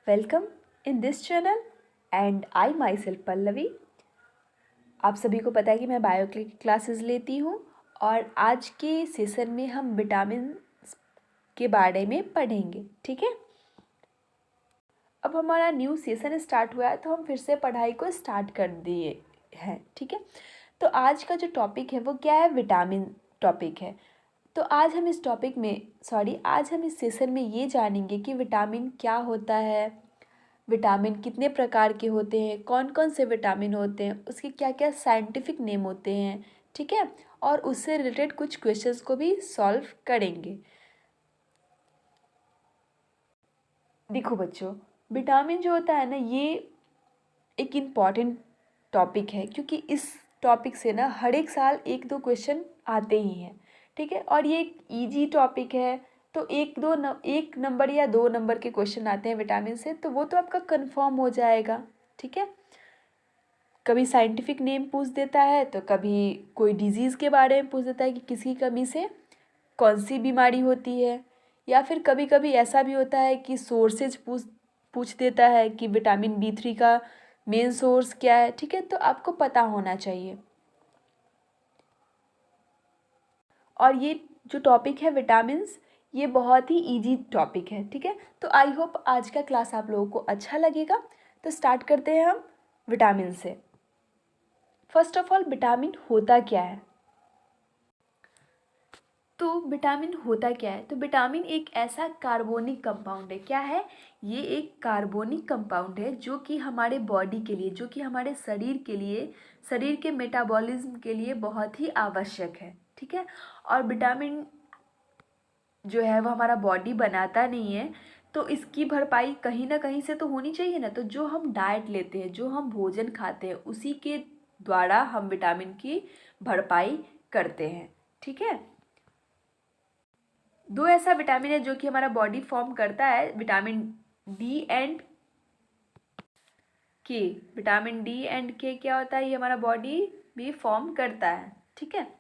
Welcome in this channel and I my self Pallavi. आप सभी को पता है कि मैं बायो क्लासेस लेती हूँ और आज के सेशन में हम विटामिन के बारे में पढ़ेंगे। ठीक है, अब हमारा न्यू सेशन स्टार्ट हुआ है तो हम फिर से पढ़ाई को स्टार्ट कर दिए हैं। ठीक है, तो आज का जो टॉपिक है वो क्या है? विटामिन टॉपिक है। तो आज हम इस टॉपिक में आज हम इस सेशन में ये जानेंगे कि विटामिन क्या होता है, विटामिन कितने प्रकार के होते हैं, कौन कौन से विटामिन होते हैं, उसके क्या क्या साइंटिफिक नेम होते हैं। ठीक है, और उससे रिलेटेड कुछ क्वेश्चंस को भी सॉल्व करेंगे। देखो बच्चों, विटामिन जो होता है ना, ये एक इम्पॉर्टेंट टॉपिक है क्योंकि इस टॉपिक से ना हर एक साल एक दो क्वेश्चन आते ही हैं। ठीक है, और ये एक ईजी टॉपिक है, तो एक नंबर या 2 नंबर के क्वेश्चन आते हैं विटामिन से, तो वो तो आपका कंफर्म हो जाएगा। ठीक है, कभी साइंटिफिक नेम पूछ देता है तो कभी कोई डिजीज़ के बारे में पूछ देता है कि किसी कमी से कौन सी बीमारी होती है, या फिर कभी कभी ऐसा भी होता है कि सोर्सेज पूछ देता है कि विटामिन B3 का मेन सोर्स क्या है। ठीक है, तो आपको पता होना चाहिए। और ये जो टॉपिक है विटामिन्स, ये बहुत ही इजी टॉपिक है। ठीक है, तो आई होप आज का क्लास आप लोगों को अच्छा लगेगा। तो स्टार्ट करते हैं हम विटामिन से। फर्स्ट ऑफ ऑल, विटामिन होता क्या है? तो विटामिन होता क्या है? तो विटामिन एक ऐसा कार्बोनिक कंपाउंड है। क्या है ये? एक कार्बोनिक कंपाउंड है जो कि हमारे बॉडी के लिए, जो कि हमारे शरीर के लिए, शरीर के मेटाबॉलिज्म के लिए बहुत ही आवश्यक है। ठीक है, और विटामिन जो है वो हमारा बॉडी बनाता नहीं है, तो इसकी भरपाई कहीं ना कहीं से तो होनी चाहिए ना। तो जो हम डाइट लेते हैं, जो हम भोजन खाते हैं, उसी के द्वारा हम विटामिन की भरपाई करते हैं। ठीक है, दो ऐसा विटामिन है जो कि हमारा बॉडी फॉर्म करता है, विटामिन डी एंड के। विटामिन डी एंड के क्या होता है? ये हमारा बॉडी भी फॉर्म करता है। ठीक है,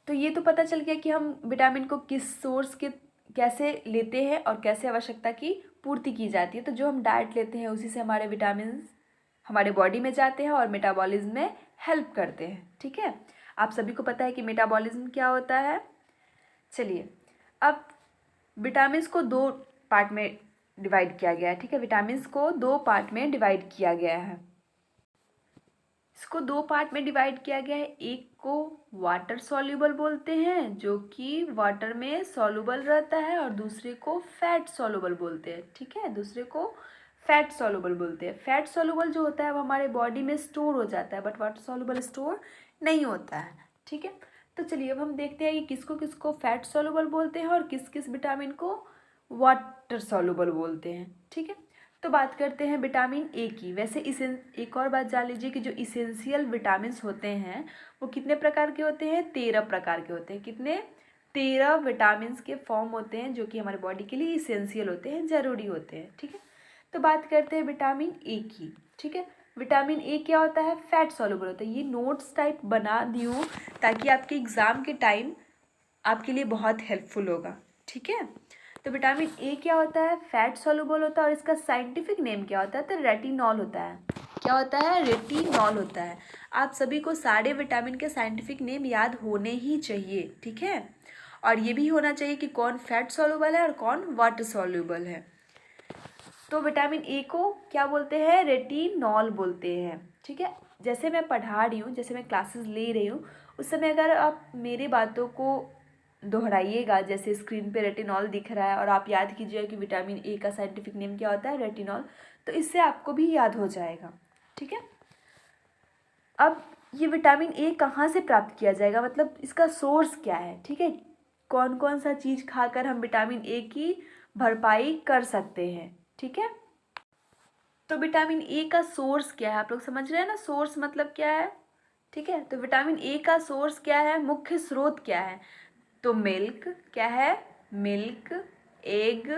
तो ये तो पता चल गया कि हम विटामिन को किस सोर्स के कैसे लेते हैं और कैसे आवश्यकता की पूर्ति की जाती है। तो जो हम डाइट लेते हैं उसी से हमारे विटामिन हमारे बॉडी में जाते हैं और मेटाबॉलिज्म में हेल्प करते हैं। ठीक है, आप सभी को पता है कि मेटाबॉलिज्म क्या होता है। चलिए, अब विटामिन्स को 2 पार्ट में डिवाइड किया गया है। ठीक है, विटामिन्स को 2 पार्ट में डिवाइड किया गया है। इसको 2 पार्ट में डिवाइड किया गया है। एक को वाटर सॉल्युबल बोलते हैं, जो कि वाटर में सॉल्युबल रहता है, और दूसरे को फैट सॉल्युबल बोलते हैं। ठीक है, दूसरे को फैट सॉल्युबल बोलते हैं। फैट सॉल्युबल जो होता है वो हमारे बॉडी में स्टोर हो जाता है, बट वाटर सॉल्युबल स्टोर नहीं होता है। ठीक है, तो चलिए अब हम देखते हैं कि किसको किसको फैट सॉल्युबल बोलते हैं और किस किस विटामिन को वाटर सॉल्युबल बोलते हैं। ठीक है, तो बात करते हैं विटामिन ए की। वैसे एक और बात जान लीजिए कि जो इसेंशियल विटामिन्स होते हैं वो कितने प्रकार के होते हैं? 13 प्रकार के होते हैं। कितने? 13 विटामिन्स के फॉर्म होते हैं जो कि हमारे बॉडी के लिए इसेंशियल होते हैं, ज़रूरी होते हैं। ठीक है, तो बात करते हैं विटामिन ए की। ठीक है, विटामिन ए क्या होता है? फैट सॉल्युबल होता है। ये नोट्स टाइप बना दी हूँ ताकि आपके एग्ज़ाम के टाइम आपके लिए बहुत हेल्पफुल होगा। ठीक है, तो विटामिन ए क्या होता है? फैट सॉल्युबल होता है, और इसका साइंटिफिक नेम क्या होता है? तो रेटिनॉल होता है। क्या होता है? रेटिनॉल होता है। आप सभी को सारे विटामिन के साइंटिफिक नेम याद होने ही चाहिए। ठीक है, और ये भी होना चाहिए कि कौन फैट सॉल्युबल है और कौन वाटर सॉल्युबल है। तो विटामिन ए को क्या बोलते हैं? रेटिनॉल बोलते हैं। ठीक है, जैसे मैं पढ़ा रही हूँ, जैसे मैं क्लासेस ले रही हूँ, उस समय अगर आप मेरी बातों को दोहराइएगा, जैसे स्क्रीन पे रेटिनॉल दिख रहा है और आप याद कीजिएगा कि विटामिन ए का साइंटिफिक नेम क्या होता है? रेटिनॉल, तो इससे आपको भी याद हो जाएगा। ठीक है, अब ये विटामिन ए कहाँ से प्राप्त किया जाएगा, मतलब इसका सोर्स क्या है? ठीक है, कौन कौन सा चीज़ खाकर हम विटामिन ए की भरपाई कर सकते हैं? ठीक है, तो विटामिन ए का सोर्स क्या है? आप लोग समझ रहे हैं ना, सोर्स मतलब क्या है? ठीक है, तो विटामिन ए का सोर्स क्या है? मुख्य स्रोत क्या है? तो मिल्क, क्या है? Milk, egg,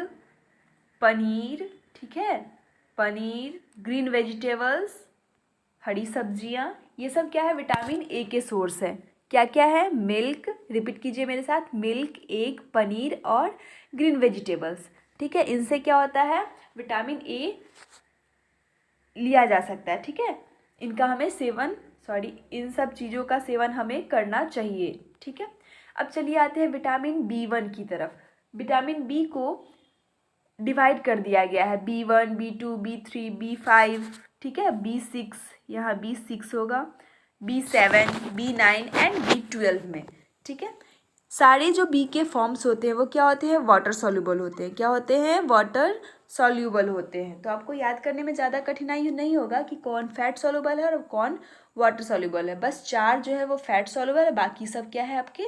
paneer. ठीक है, पनीर, ग्रीन वेजिटेबल्स, हरी सब्जियां, ये सब क्या है? विटामिन ए के सोर्स है। क्या क्या है? मिल्क, रिपीट कीजिए मेरे साथ, मिल्क, एग, पनीर और ग्रीन वेजिटेबल्स। ठीक है, इनसे क्या होता है, विटामिन ए लिया जा सकता है। ठीक है, इनका हमें इन सब चीज़ों का सेवन हमें करना चाहिए। ठीक है, अब चलिए आते हैं विटामिन B1 की तरफ। विटामिन बी को डिवाइड कर दिया गया है B1, B2, B3, B5, ठीक है, B6, यहाँ B6 होगा, B7, B9 एंड B12 में। ठीक है, सारे जो बी के फॉर्म्स होते हैं वो क्या होते हैं, वाटर सॉल्यूबल होते हैं। क्या होते हैं, वाटर सॉल्यूबल होते हैं। तो आपको याद करने में ज़्यादा कठिनाई नहीं होगा कि कौन फैट सॉल्यूबल है और कौन वाटर सॉल्यूबल है। बस 4 जो है वो फैट सॉल्यूबल है, बाकी सब क्या है आपके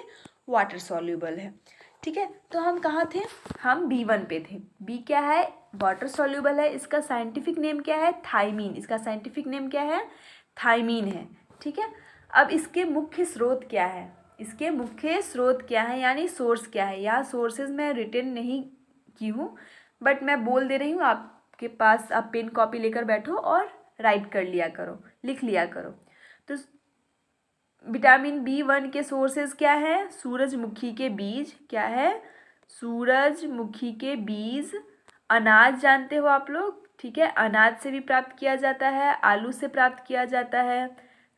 वाटर सॉल्यूबल है। ठीक है, तो हम कहाँ थे, हम B1 पे थे। बी क्या है, वाटर सॉल्यूबल है। इसका साइंटिफिक नेम क्या है, थायमीन। इसका साइंटिफिक नेम क्या है, थायमीन है। ठीक है, अब इसके मुख्य स्रोत क्या है, इसके मुख्य स्रोत क्या है, यानी सोर्स क्या है। यहाँ सोर्सेज मैं रिटर्न नहीं की हूँ, बट मैं बोल दे रही हूँ, आपके पास आप पेन कॉपी लेकर बैठो और राइट कर लिया करो, लिख लिया करो। तो विटामिन B1 के सोर्सेज क्या है, सूरजमुखी के बीज। क्या है, सूरजमुखी के बीज। अनाज जानते हो आप लोग, ठीक है, अनाज से भी प्राप्त किया जाता है, आलू से प्राप्त किया जाता है,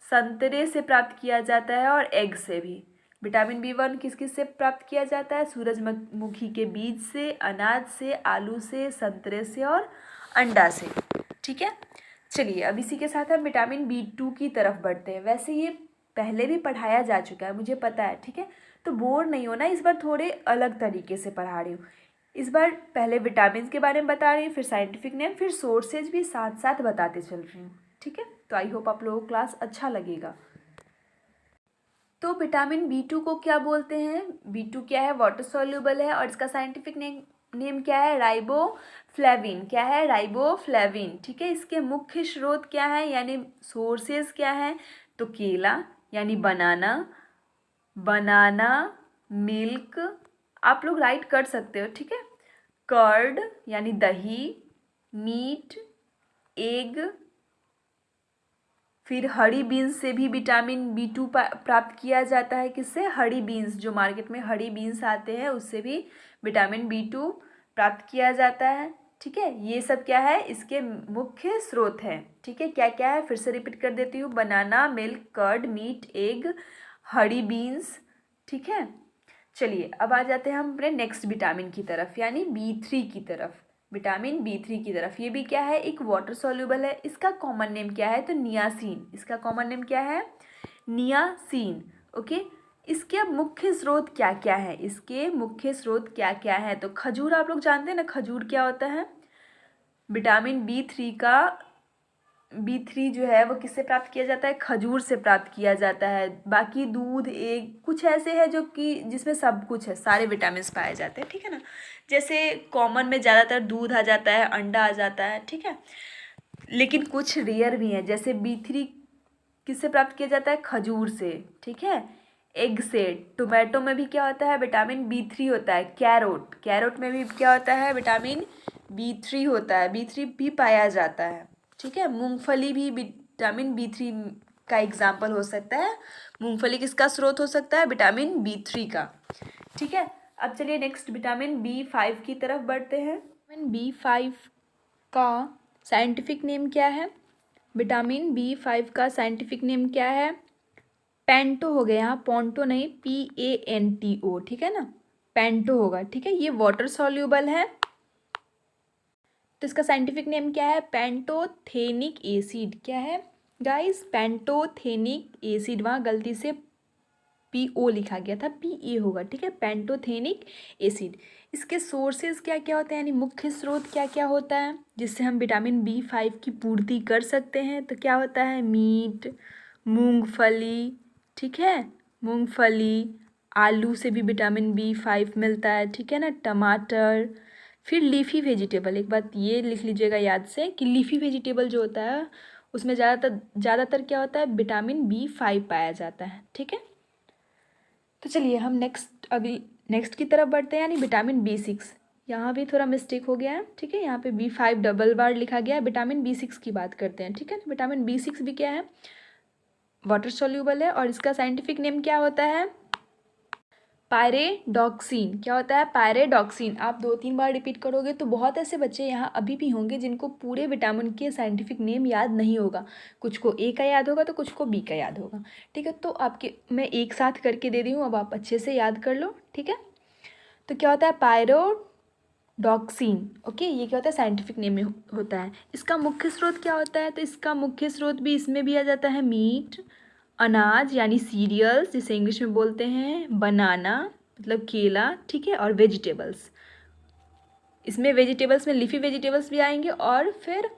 संतरे से प्राप्त किया जाता है और एग से भी। विटामिन B1 किस किस से प्राप्त किया जाता है, सूरजमुखी के बीज से, अनाज से, आलू से, संतरे से और अंडा से। ठीक है, चलिए अब इसी के साथ हम विटामिन B2 की तरफ बढ़ते हैं। वैसे ये पहले भी पढ़ाया जा चुका है, मुझे पता है। ठीक है, तो बोर नहीं होना, इस बार थोड़े अलग तरीके से पढ़ा रही हूँ। इस बार पहले विटामिन के बारे में बता रही हूँ, फिर साइंटिफिक नेम, फिर सोर्सेज भी साथ साथ बताते चल रही हूँ। ठीक है, तो आई होप आप लोगों को क्लास अच्छा लगेगा। तो विटामिन B2 को क्या बोलते हैं, B2 क्या है, वाटर सॉल्यूबल है और इसका साइंटिफिक नेम क्या है, राइबोफ्लेविन। क्या है, राइबोफ्लेविन। ठीक है, इसके मुख्य स्रोत क्या है, यानी सोर्सेज क्या है, तो केला यानी बनाना मिल्क, आप लोग राइट कर सकते हो। ठीक है, कर्ड यानी दही, मीट, एग, फिर हरी बीन्स से भी विटामिन B2 प्राप्त किया जाता है। किससे, हरी बीन्स, जो मार्केट में हरी बीन्स आते हैं उससे भी विटामिन B2 प्राप्त किया जाता है। ठीक है, ये सब क्या है, इसके मुख्य स्रोत हैं। ठीक है, क्या क्या है, फिर से रिपीट कर देती हूँ, बनाना, मिल्क, कर्ड, मीट, एग, हरी बीन्स। ठीक है, चलिए अब आ जाते हैं हम अपने नेक्स्ट विटामिन की तरफ, यानी B3 की तरफ। विटामिन B3 की तरफ, ये भी क्या है, एक वाटर सॉल्यूबल है। इसका कॉमन नेम क्या है, तो नियासिन। इसका कॉमन नेम क्या है, नियासिन। ओके, इसके अब मुख्य स्रोत क्या क्या है, इसके मुख्य स्रोत क्या क्या है, तो खजूर आप लोग जानते हैं ना, खजूर क्या होता है, विटामिन B3 जो है वो किससे प्राप्त किया जाता है, खजूर से प्राप्त किया जाता है। बाकी दूध, एग, कुछ ऐसे है जो कि जिसमें सब कुछ है, सारे विटामिन पाए जाते हैं। ठीक है ना, जैसे कॉमन में ज़्यादातर दूध आ जाता है, अंडा आ जाता है। ठीक है, लेकिन कुछ रेयर भी हैं, जैसे B3 किससे प्राप्त किया जाता है, खजूर से। ठीक है, एग से। टोमेटो में भी क्या होता है, विटामिन B3 होता है। कैरोट में भी क्या होता है, विटामिन B3 होता है, B3 भी पाया जाता है। ठीक है, मूंगफली भी विटामिन B3 का एग्जाम्पल हो सकता है। मूंगफली किसका स्रोत हो सकता है, विटामिन B3 का। ठीक है, अब चलिए नेक्स्ट विटामिन B5 की तरफ बढ़ते हैं। विटामिन B5 का साइंटिफिक नेम क्या है, विटामिन B5 का साइंटिफिक नेम क्या है, पेंटो हो गया, यहाँ पोंटो नहीं, PANTO। ठीक है ना, पेंटो होगा। ठीक है, ये वाटर सॉल्यूबल है, तो इसका साइंटिफिक नेम क्या है, पेंटोथेनिक एसिड। क्या है गाइस, पेंटोथेनिक एसिड, वहाँ गलती से PO लिखा गया था, PA होगा। ठीक है, पेंटोथेनिक एसिड। इसके सोर्सेज क्या क्या होते हैं, यानी मुख्य स्रोत क्या क्या होता है जिससे हम विटामिन B5 की पूर्ति कर सकते हैं, तो क्या होता है, मीट, मूंगफली। ठीक है, मूंगफली, आलू से भी विटामिन B5 मिलता है। ठीक है ना, टमाटर, फिर लीफी वेजिटेबल। एक बात ये लिख लीजिएगा याद से कि लीफी वेजिटेबल जो होता है उसमें ज़्यादातर क्या होता है, विटामिन B5 पाया जाता है। ठीक है, तो चलिए हम नेक्स्ट की तरफ बढ़ते हैं, यानी विटामिन B6। यहाँ भी थोड़ा मिस्टेक हो गया है। ठीक है, यहाँ पे B5 डबल बार लिखा गया है, विटामिन B6 की बात करते हैं। ठीक है, तो विटामिन B6 भी क्या है, वाटर सॉल्यूबल है और इसका साइंटिफिक नेम क्या होता है, पायरेडॉक्सिन। क्या होता है? पायरेडॉक्सिन। आप 2-3 बार रिपीट करोगे तो बहुत ऐसे बच्चे यहाँ अभी भी होंगे जिनको पूरे विटामिन के साइंटिफिक नेम याद नहीं होगा। कुछ को ए का याद होगा तो कुछ को बी का याद होगा। ठीक है, तो आपके मैं एक साथ करके दे रही हूँ, अब आप अच्छे से याद कर लो। ठीक है, तो क्या होता है? पायरोडॉक्सिन। ओके, ये क्या होता है? साइंटिफिक नेम में होता है। इसका मुख्य स्रोत क्या होता है? तो इसका मुख्य स्रोत भी इसमें भी आ जाता है मीट, अनाज यानी सीरियल्स जिसे इंग्लिश में बोलते हैं, बनाना मतलब केला, ठीक है, और वेजिटेबल्स। इसमें वेजिटेबल्स में लीफी वेजिटेबल्स भी आएंगे और फिर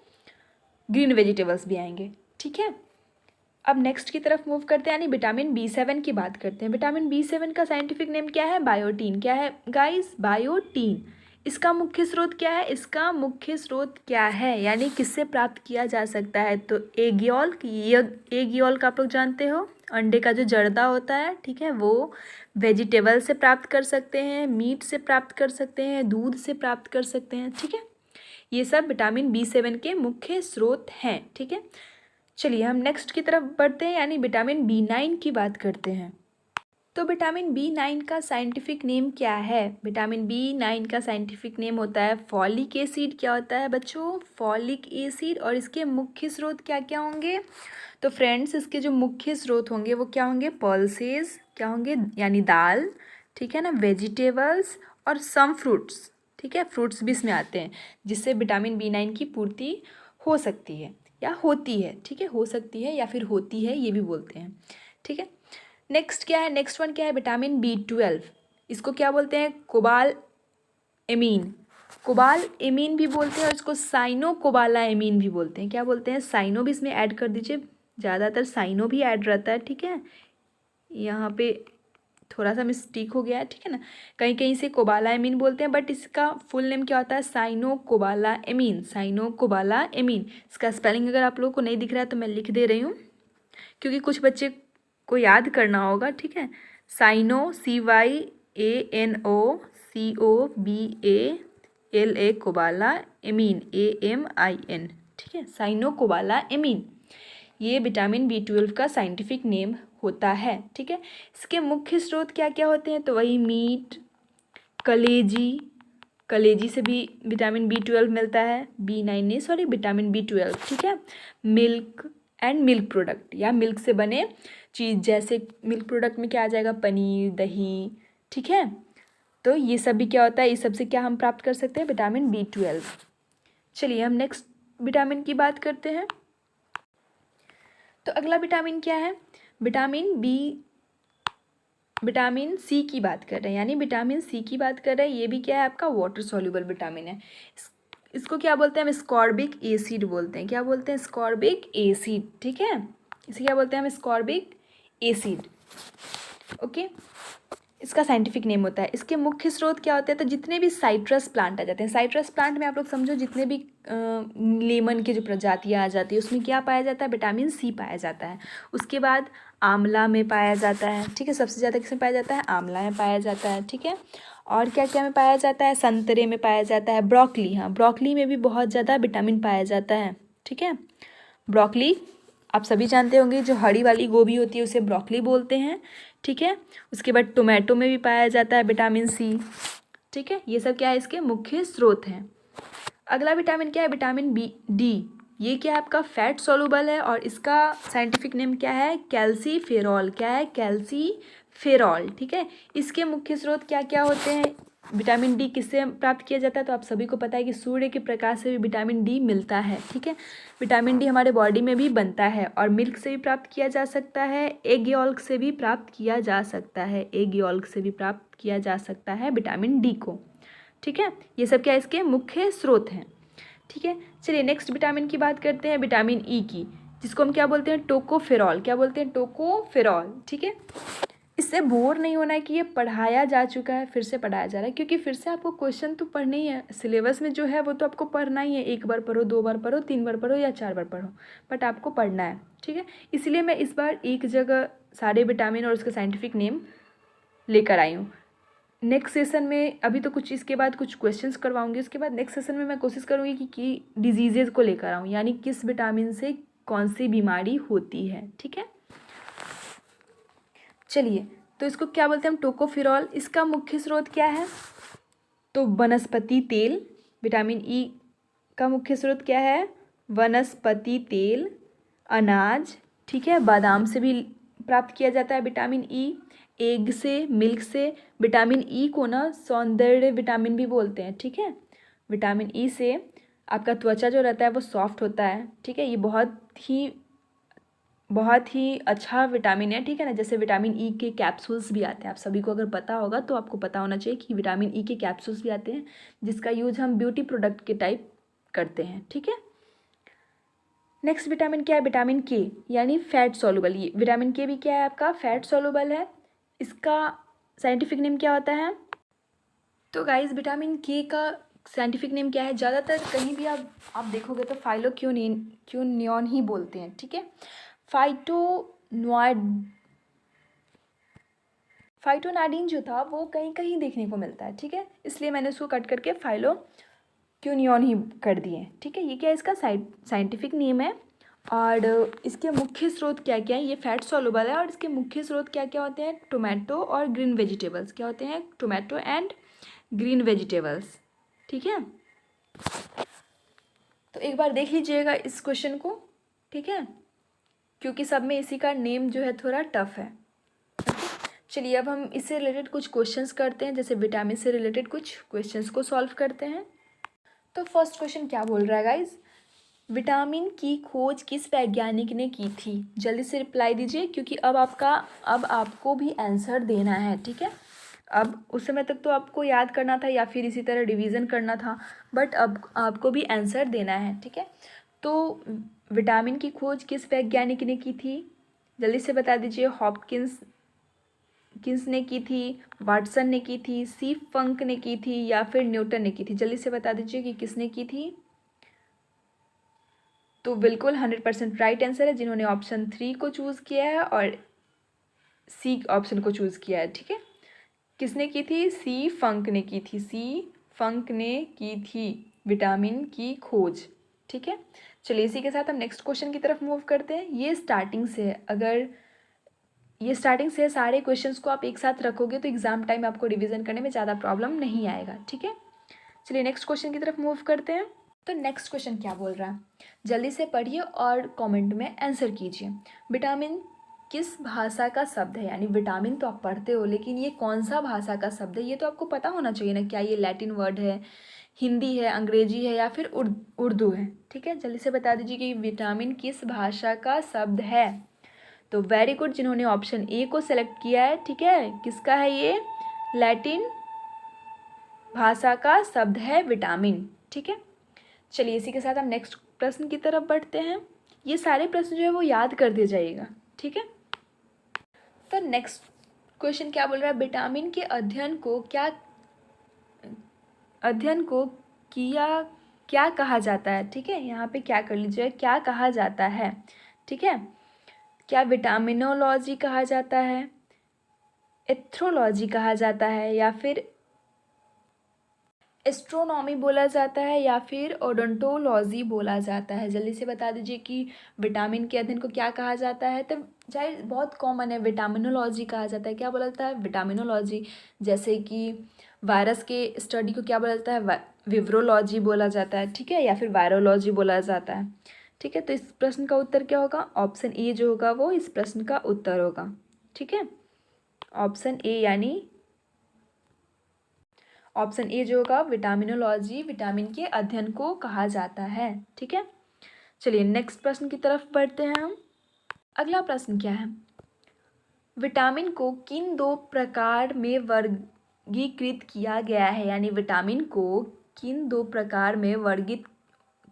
ग्रीन वेजिटेबल्स भी आएंगे। ठीक है, अब नेक्स्ट की तरफ मूव करते हैं, यानी विटामिन B7 की बात करते हैं। विटामिन B7 का साइंटिफिक नेम क्या है? बायोटीन। क्या है गाइस? बायोटीन। इसका मुख्य स्रोत क्या है? इसका मुख्य स्रोत क्या है, यानी किससे प्राप्त किया जा सकता है? तो एग यॉल्क। एग यॉल्क आप लोग जानते हो, अंडे का जो जर्दा होता है, ठीक है, वो वेजिटेबल से प्राप्त कर सकते हैं, मीट से प्राप्त कर सकते हैं, दूध से प्राप्त कर सकते हैं। ठीक है, ये सब विटामिन B7 के मुख्य स्रोत हैं। ठीक है, चलिए हम नेक्स्ट की तरफ बढ़ते हैं, यानी विटामिन B9 की बात करते हैं। तो विटामिन B9 का साइंटिफिक नेम क्या है? विटामिन B9 का साइंटिफिक नेम होता है फॉलिक एसिड। क्या होता है बच्चों? Folic acid. और इसके मुख्य स्रोत क्या क्या होंगे? तो फ्रेंड्स, इसके जो मुख्य स्रोत होंगे वो क्या होंगे? पल्सेस। क्या होंगे? यानी दाल, ठीक है ना, वेजिटेबल्स और सम फ्रूट्स। ठीक है, फ्रूट्स भी इसमें आते हैं जिससे विटामिन B9 की पूर्ति हो सकती है या होती है। ठीक है, हो सकती है या फिर होती है, ये भी बोलते हैं। ठीक है, नेक्स्ट क्या है? नेक्स्ट वन क्या है? Vitamin B12। इसको क्या बोलते हैं? कोबाल एमीन। कोबाल एमीन भी बोलते हैं और इसको साइनो कोबाला एमीन भी बोलते हैं। क्या बोलते हैं? साइनो भी इसमें ऐड कर दीजिए, ज़्यादातर साइनो भी ऐड रहता है। ठीक है, यहाँ पे थोड़ा सा मिस्टेक हो गया है, ठीक है ना, कहीं कहीं से कोबाला एमीन बोलते हैं, बट इसका फुल नेम क्या होता है? Cyanocobalamin. Cyanocobalamin. इसका स्पेलिंग अगर आप लोगों को नहीं दिख रहा है तो मैं लिख दे रही हूँ, क्योंकि कुछ बच्चे को याद करना होगा। ठीक है, साइनो CYANOCOBALA कोबाला एमीन AMIN। ठीक है, साइनो कोबाला एमीन, ये विटामिन B12 का साइंटिफिक नेम होता है। ठीक है, इसके मुख्य स्रोत क्या क्या होते हैं? तो वही मीट, कलेजी, कलेजी से भी विटामिन B12 मिलता है, B9 नहीं सॉरी, विटामिन B12। ठीक है, मिल्क एंड मिल्क प्रोडक्ट या मिल्क से बने चीज़, जैसे मिल्क प्रोडक्ट में क्या आ जाएगा? पनीर, दही। ठीक है, तो ये सब भी क्या होता है? इस सब से क्या हम प्राप्त कर सकते हैं? Vitamin B12। चलिए हम नेक्स्ट विटामिन की बात करते हैं। तो अगला विटामिन क्या है? विटामिन C की बात कर रहे हैं, यानी विटामिन C की बात कर रहे हैं। ये भी क्या है? आपका वाटर सॉल्युबल विटामिन है। इसको क्या बोलते हैं? हम स्कॉर्बिक एसिड बोलते हैं। क्या बोलते हैं? Ascorbic acid. ठीक है, इसे क्या बोलते हैं हम? Ascorbic acid. ओके, इसका साइंटिफिक नेम होता है। इसके मुख्य स्रोत क्या होते हैं? तो जितने भी साइट्रस प्लांट आ जाते हैं, साइट्रस प्लांट में आप लोग समझो जितने भी लेमन की जो प्रजातियाँ आ जाती है उसमें क्या पाया जाता है? विटामिन C पाया जाता है। उसके बाद आंवला में पाया जाता है। ठीक है, सबसे ज़्यादा किसमें पाया जाता है? आंवला में पाया जाता है। ठीक है, और क्या क्या में पाया जाता है? संतरे में पाया जाता है। ब्रोकली, हाँ ब्रोकली में भी बहुत ज़्यादा विटामिन पाया जाता है। ठीक है, ब्रोकली आप सभी जानते होंगे, जो हरी वाली गोभी होती है उसे ब्रोकली बोलते हैं। ठीक है, उसके बाद टोमेटो में भी पाया जाता है विटामिन C। ठीक है, ये सब क्या है? इसके मुख्य स्रोत हैं। अगला विटामिन क्या है? Vitamin D। ये क्या है? आपका फैट सॉल्युबल है और इसका साइंटिफिक नेम क्या है? कैल्सीफेरॉल। क्या है? कैल्सीफेरॉल। ठीक है, इसके मुख्य स्रोत क्या क्या होते हैं? विटामिन D किससे प्राप्त किया जाता है? तो आप सभी को पता है कि सूर्य के प्रकाश से भी विटामिन D मिलता है। ठीक है, विटामिन D हमारे बॉडी में भी बनता है और मिल्क से भी प्राप्त किया जा सकता है, एग यॉल्क से भी प्राप्त किया जा सकता है, एग यॉल्क से भी प्राप्त किया जा सकता है विटामिन D को। ठीक है, ये सब क्या इसके मुख्य स्रोत हैं। ठीक है, चलिए नेक्स्ट विटामिन की बात करते हैं, विटामिन E की, जिसको हम क्या बोलते हैं? टोकोफेरॉल। क्या बोलते हैं? टोकोफेरॉल। ठीक है, इससे बोर नहीं होना है कि ये पढ़ाया जा चुका है, फिर से पढ़ाया जा रहा है, क्योंकि फिर से आपको क्वेश्चन तो पढ़ने ही है। सिलेबस में जो है वो तो आपको पढ़ना ही है, 1 बार पढ़ो, 2 बार पढ़ो, 3 बार पढ़ो या 4 बार पढ़ो, बट आपको पढ़ना है। ठीक है, इसलिए मैं इस बार एक जगह सारे विटामिन और उसका साइंटिफिक नेम लेकर आई हूँ। नेक्स्ट सेशन में अभी तो कुछ इसके बाद कुछ क्वेश्चंस करवाऊंगी, उसके बाद नेक्स्ट सेशन में मैं कोशिश करूँगी कि डिजीज़ेज़ को लेकर आऊँ, यानी किस विटामिन से कौन सी बीमारी होती है। ठीक है, चलिए तो इसको क्या बोलते हैं हम, टोकोफिरॉल। इसका मुख्य स्रोत क्या है, तो वनस्पति तेल। विटामिन ई का मुख्य स्रोत क्या है, वनस्पति तेल, अनाज, ठीक है। बादाम से भी प्राप्त किया जाता है विटामिन ई, एग से, मिल्क से। विटामिन ई को ना सौंदर्य विटामिन भी बोलते हैं, ठीक है। विटामिन ई से आपका त्वचा जो रहता है वो सॉफ्ट होता है, ठीक है। ये बहुत ही अच्छा विटामिन है, ठीक है ना। जैसे विटामिन ई के कैप्सूल्स भी आते हैं, आप सभी को अगर पता होगा तो आपको पता होना चाहिए कि विटामिन ई के कैप्सूल्स भी आते हैं, जिसका यूज हम ब्यूटी प्रोडक्ट के टाइप करते हैं, ठीक है। नेक्स्ट विटामिन क्या है, विटामिन के, यानी फैट सॉल्युबल। ये विटामिन के भी क्या है आपका, फैट सॉल्युबल है। इसका साइंटिफिक नेम क्या होता है, तो गाइस विटामिन के का साइंटिफिक नेम क्या है, ज़्यादातर कहीं भी आप देखोगे तो फाइलोक्विनोन ही बोलते हैं, ठीक है। फाइटोनाइडिन जो था वो कहीं कहीं देखने को मिलता है, ठीक है, इसलिए मैंने उसको कट करके फाइलोक्विनोन ही कर दिए, ठीक है। ये क्या इसका साइंटिफिक नेम है। और इसके मुख्य स्रोत क्या क्या है, ये फैट सॉल्युबल है। और इसके मुख्य स्रोत क्या क्या होते हैं, टोमेटो और ग्रीन वेजिटेबल्स। क्या होते हैं, टोमेटो एंड ग्रीन वेजिटेबल्स, ठीक है। तो एक बार देख लीजिएगा इस क्वेश्चन को, ठीक है, क्योंकि सब में इसी का नेम जो है थोड़ा टफ है। चलिए अब हम इससे रिलेटेड कुछ क्वेश्चंस करते हैं, जैसे विटामिन से रिलेटेड कुछ क्वेश्चंस को सॉल्व करते हैं। तो फर्स्ट क्वेश्चन क्या बोल रहा है गाइज, विटामिन की खोज किस वैज्ञानिक ने की थी। जल्दी से रिप्लाई दीजिए, क्योंकि अब आपको भी आंसर देना है, ठीक है। अब उस समय तक तो आपको याद करना था या फिर इसी तरह रिवीजन करना था, बट अब आपको भी आंसर देना है, ठीक है। तो विटामिन की खोज किस वैज्ञानिक ने की थी, जल्दी से बता दीजिए। हॉपकिंस ने की थी, वाटसन ने की थी, सी फंक ने की थी, या फिर न्यूटन ने की थी। जल्दी से बता दीजिए कि किसने की थी। तो बिल्कुल 100% राइट आंसर है जिन्होंने ऑप्शन 3 को चूज़ किया है और सी ऑप्शन को चूज़ किया है, ठीक है। किसने की थी, सी फंक ने की थी। सी फंक ने की थी विटामिन की खोज, ठीक है। चलिए इसी के साथ हम नेक्स्ट क्वेश्चन की तरफ मूव करते हैं। ये स्टार्टिंग से है, अगर ये स्टार्टिंग से सारे क्वेश्चंस को आप एक साथ रखोगे तो एग्जाम टाइम आपको रिवीजन करने में ज़्यादा प्रॉब्लम नहीं आएगा, ठीक है। चलिए नेक्स्ट क्वेश्चन की तरफ मूव करते हैं। तो नेक्स्ट क्वेश्चन क्या बोल रहा है, जल्दी से पढ़िए और कमेंट में आंसर कीजिए। विटामिन किस भाषा का शब्द है, यानी विटामिन तो आप पढ़ते हो लेकिन ये कौन सा भाषा का शब्द है, ये तो आपको पता होना चाहिए ना। क्या ये लैटिन वर्ड है, हिंदी है, अंग्रेजी है, या फिर उर्दू है, ठीक है। जल्दी से बता दीजिए कि विटामिन किस भाषा का शब्द है। तो वेरी गुड जिन्होंने ऑप्शन ए को सेलेक्ट किया है, ठीक है। किसका है ये, लैटिन भाषा का शब्द है विटामिन, ठीक है। चलिए इसी के साथ हम नेक्स्ट प्रश्न की तरफ बढ़ते हैं। ये सारे प्रश्न जो है वो याद कर दिए जाइएगा, ठीक है। तो नेक्स्ट क्वेश्चन क्या बोल रहा है, विटामिन के अध्ययन को क्या कहा जाता है, ठीक है। यहाँ पे क्या कर लीजिए, क्या कहा जाता है, ठीक है। क्या विटामिनोलॉजी कहा जाता है, एथ्रोलॉजी कहा जाता है, या फिर एस्ट्रोनॉमी बोला जाता है, या फिर ओडोंटोलॉजी बोला जाता है। जल्दी से बता दीजिए कि विटामिन के अध्ययन को क्या कहा जाता है। तो जाहिर बहुत कॉमन है, विटामिनोलॉजी कहा जाता है। क्या बोला जाता है, विटामिनोलॉजी। जैसे कि वायरस के स्टडी को क्या बोला जाता है, विवरोलॉजी बोला जाता है, ठीक है, या फिर वायरोलॉजी बोला जाता है, ठीक है। तो इस प्रश्न का उत्तर क्या होगा, ऑप्शन ए जो होगा वो इस प्रश्न का उत्तर होगा, ठीक है। ऑप्शन ए यानी ऑप्शन ए जो होगा, विटामिनोलॉजी विटामिन के अध्ययन को कहा जाता है, ठीक है। चलिए नेक्स्ट प्रश्न की तरफ बढ़ते हैं हम। अगला प्रश्न क्या है, विटामिन को किन 2 प्रकार में वर्गीकृत किया गया है, यानी विटामिन को किन 2 प्रकार में वर्गीकृत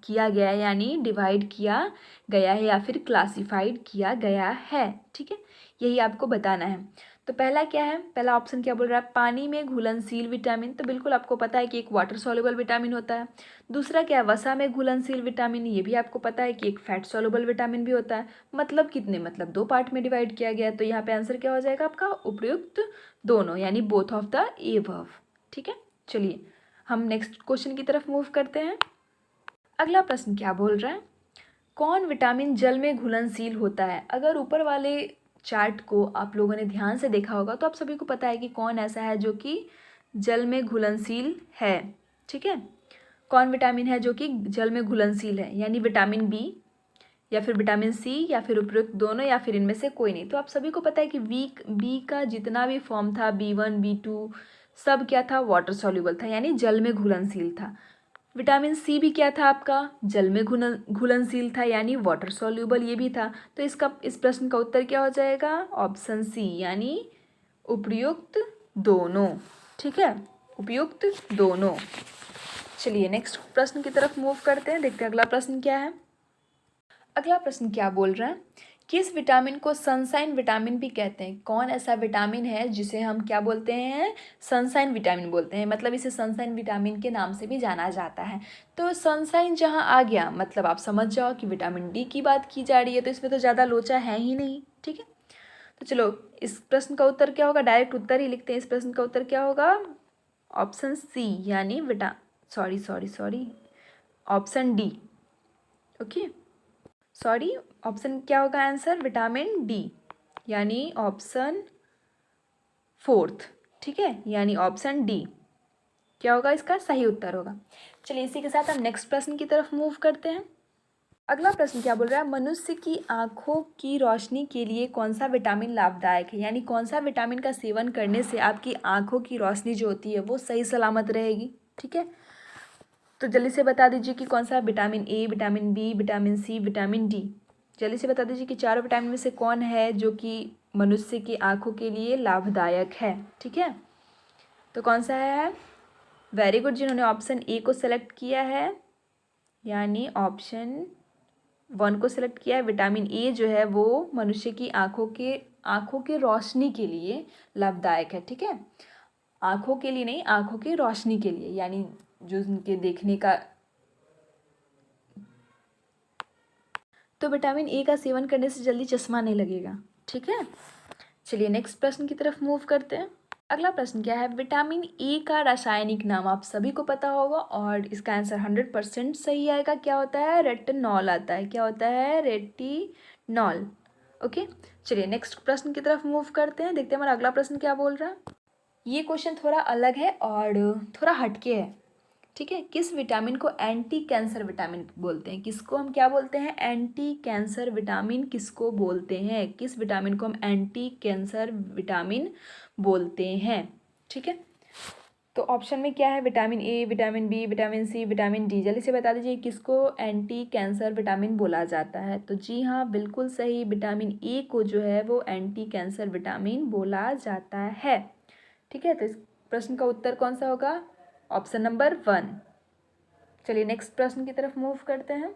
किया गया है, यानी डिवाइड किया गया है या फिर क्लासिफाइड किया गया है, ठीक है। यही आपको बताना है। तो पहला क्या है, पहला ऑप्शन क्या बोल रहा है, पानी में घुलनशील विटामिन। तो बिल्कुल आपको पता है कि एक वाटर सॉल्युबल विटामिन होता है। दूसरा क्या है, वसा में घुलनशील विटामिन। ये भी आपको पता है कि एक फैट सॉल्युबल विटामिन भी होता है। मतलब कितने, मतलब 2 पार्ट में डिवाइड किया गया। तो यहाँ पे आंसर क्या हो जाएगा आपका, उपयुक्त दोनों, यानी बोथ ऑफ द एबव, ठीक है। चलिए हम नेक्स्ट क्वेश्चन की तरफ मूव करते हैं। अगला प्रश्न क्या बोल रहा है, कौन विटामिन जल में घुलनशील होता है। अगर ऊपर वाले चार्ट को आप लोगों ने ध्यान से देखा होगा तो आप सभी को पता है कि कौन ऐसा है जो कि जल में घुलनशील है। ठीक है, कौन विटामिन है जो कि जल में घुलनशील है, यानी विटामिन बी या फिर विटामिन सी या फिर उपयुक्त दोनों या फिर इनमें से कोई नहीं। तो आप सभी को पता है कि बी का जितना भी फॉर्म था, B1 B2 सब क्या था, वाटर सॉल्युबल था, यानी जल में घुलनशील था। विटामिन सी भी क्या था आपका, जल में घुलनशील था, यानी वाटर सॉल्युबल ये भी था। तो इस प्रश्न का उत्तर क्या हो जाएगा, ऑप्शन सी, यानी उपयुक्त दोनों। ठीक है, उपयुक्त दोनों। चलिए नेक्स्ट प्रश्न की तरफ मूव करते हैं, देखते हैं अगला प्रश्न क्या है। अगला प्रश्न क्या बोल रहा है, किस विटामिन को सनशाइन विटामिन भी कहते हैं। कौन ऐसा विटामिन है जिसे हम क्या बोलते हैं, सनशाइन विटामिन बोलते हैं, मतलब इसे सनशाइन विटामिन के नाम से भी जाना जाता है। तो सनशाइन जहाँ आ गया मतलब आप समझ जाओ कि विटामिन डी की बात की जा रही है, तो इसमें तो ज़्यादा लोचा है ही नहीं। ठीक है, तो चलो इस प्रश्न का उत्तर क्या होगा, डायरेक्ट उत्तर ही लिखते हैं। इस प्रश्न का उत्तर क्या होगा, ऑप्शन सी, यानी sorry option D. Okay, sorry option क्या होगा आंसर, विटामिन डी, यानी ऑप्शन 4। ठीक है, यानी ऑप्शन डी क्या होगा, इसका सही उत्तर होगा। चलिए इसी के साथ हम नेक्स्ट प्रश्न की तरफ मूव करते हैं। अगला प्रश्न क्या बोल रहा है, मनुष्य की आंखों की रोशनी के लिए कौन सा विटामिन लाभदायक है, यानी कौन सा विटामिन का सेवन करने से आपकी आंखों की रोशनी जो होती है वो सही सलामत रहेगी। ठीक है, तो जल्दी से बता दीजिए कि कौन सा, vitamin A, vitamin B, vitamin C, vitamin D. जल्दी से बता दीजिए कि चारों विटामिन में से कौन है जो कि मनुष्य की आंखों के लिए लाभदायक है। ठीक है, तो कौन सा है, वेरी गुड, जिन्होंने ऑप्शन ए को सेलेक्ट किया है, यानी ऑप्शन 1 को सेलेक्ट किया है। विटामिन ए जो है वो मनुष्य की आंखों के रोशनी के लिए लाभदायक है। ठीक है, आंखों के लिए नहीं, आंखों की रोशनी के लिए, यानी जो उनके देखने का। तो विटामिन ए का सेवन करने से जल्दी चश्मा नहीं लगेगा। ठीक है, चलिए नेक्स्ट प्रश्न की तरफ मूव करते हैं। अगला प्रश्न क्या है, विटामिन ए का रासायनिक नाम आप सभी को पता होगा और इसका आंसर 100% सही आएगा। क्या होता है, रेटिनॉल आता है। क्या होता है, रेटिनॉल। ओके, चलिए नेक्स्ट प्रश्न की तरफ मूव करते हैं, देखते हैं हमारा अगला प्रश्न क्या बोल रहा है। ये क्वेश्चन थोड़ा अलग है और थोड़ा हटके है। ठीक है, किस विटामिन को एंटी कैंसर विटामिन बोलते हैं, किसको हम क्या बोलते हैं, एंटी कैंसर विटामिन किसको बोलते हैं, किस विटामिन को हम एंटी कैंसर विटामिन बोलते हैं। ठीक है, तो ऑप्शन में क्या है, vitamin A, vitamin B, vitamin C, vitamin D. जल्दी से बता दीजिए किसको एंटी कैंसर विटामिन बोला जाता है। तो जी हाँ, बिल्कुल सही, विटामिन ए को जो है वो एंटी कैंसर विटामिन बोला जाता है। ठीक है, तो इस प्रश्न का उत्तर कौन सा होगा, ऑप्शन नंबर 1। चलिए नेक्स्ट प्रश्न की तरफ मूव करते हैं।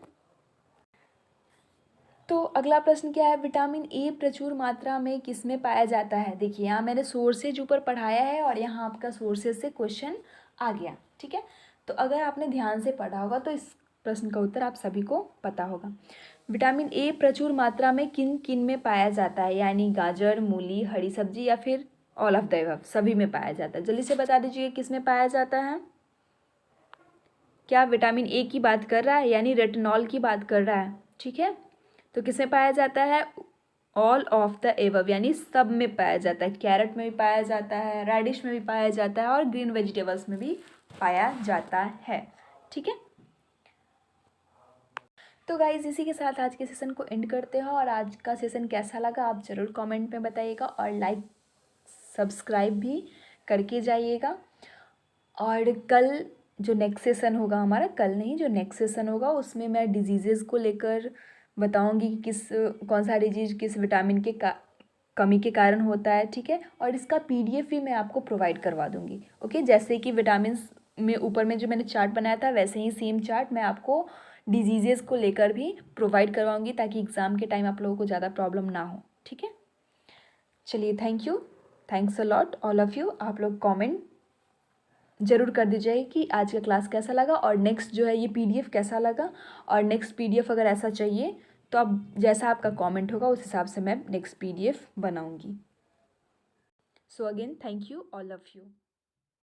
तो अगला प्रश्न क्या है, विटामिन ए प्रचुर मात्रा में किस में पाया जाता है। देखिए यहाँ मैंने सोर्सेज ऊपर पढ़ाया है और यहाँ आपका सोर्सेज से क्वेश्चन आ गया। ठीक है, तो अगर आपने ध्यान से पढ़ा होगा तो इस प्रश्न का उत्तर आप सभी को पता होगा। विटामिन ए प्रचुर मात्रा में किन किन में पाया जाता है, यानी गाजर, मूली, हरी सब्जी या फिर ऑल ऑफ द अबव, सभी में पाया जाता है। जल्दी से बता दीजिए किस में पाया जाता है। क्या विटामिन ए की बात कर रहा है, यानी रेटिनॉल की बात कर रहा है। ठीक है, तो किस में पाया जाता है, ऑल ऑफ द एबव, यानी सब में पाया जाता है। कैरेट में भी पाया जाता है, रेडिश में भी पाया जाता है और ग्रीन वेजिटेबल्स में भी पाया जाता है। ठीक है, तो गाइज इसी के साथ आज के सेशन को एंड करते हैं और आज का सेशन कैसा लगा आप ज़रूर कमेंट में बताइएगा और लाइक सब्सक्राइब भी करके जाइएगा। और कल जो नेक्स्ट सेशन होगा हमारा, कल नहीं जो नेक्स्ट सेशन होगा उसमें मैं डिजीज़ेज़ को लेकर बताऊंगी कि कौन सा डिजीज़ किस विटामिन के कमी के कारण होता है। ठीक है, और इसका PDF भी मैं आपको प्रोवाइड करवा दूंगी। ओके, जैसे कि विटामिन में ऊपर में जो मैंने चार्ट बनाया था वैसे ही सेम चार्ट मैं आपको डिजीज़ेज़ को लेकर भी प्रोवाइड करवाऊंगी ताकि एग्ज़ाम के टाइम आप लोगों को ज़्यादा प्रॉब्लम ना हो। ठीक है, चलिए thanks a lot all of you. आप लोग कमेंट ज़रूर कर दीजिए कि आज का क्लास कैसा लगा और नेक्स्ट जो है ये PDF कैसा लगा, और नेक्स्ट PDF अगर ऐसा चाहिए तो अब जैसा आपका कमेंट होगा उस हिसाब से मैं नेक्स्ट PDF बनाऊंगी। So again thank you all of you.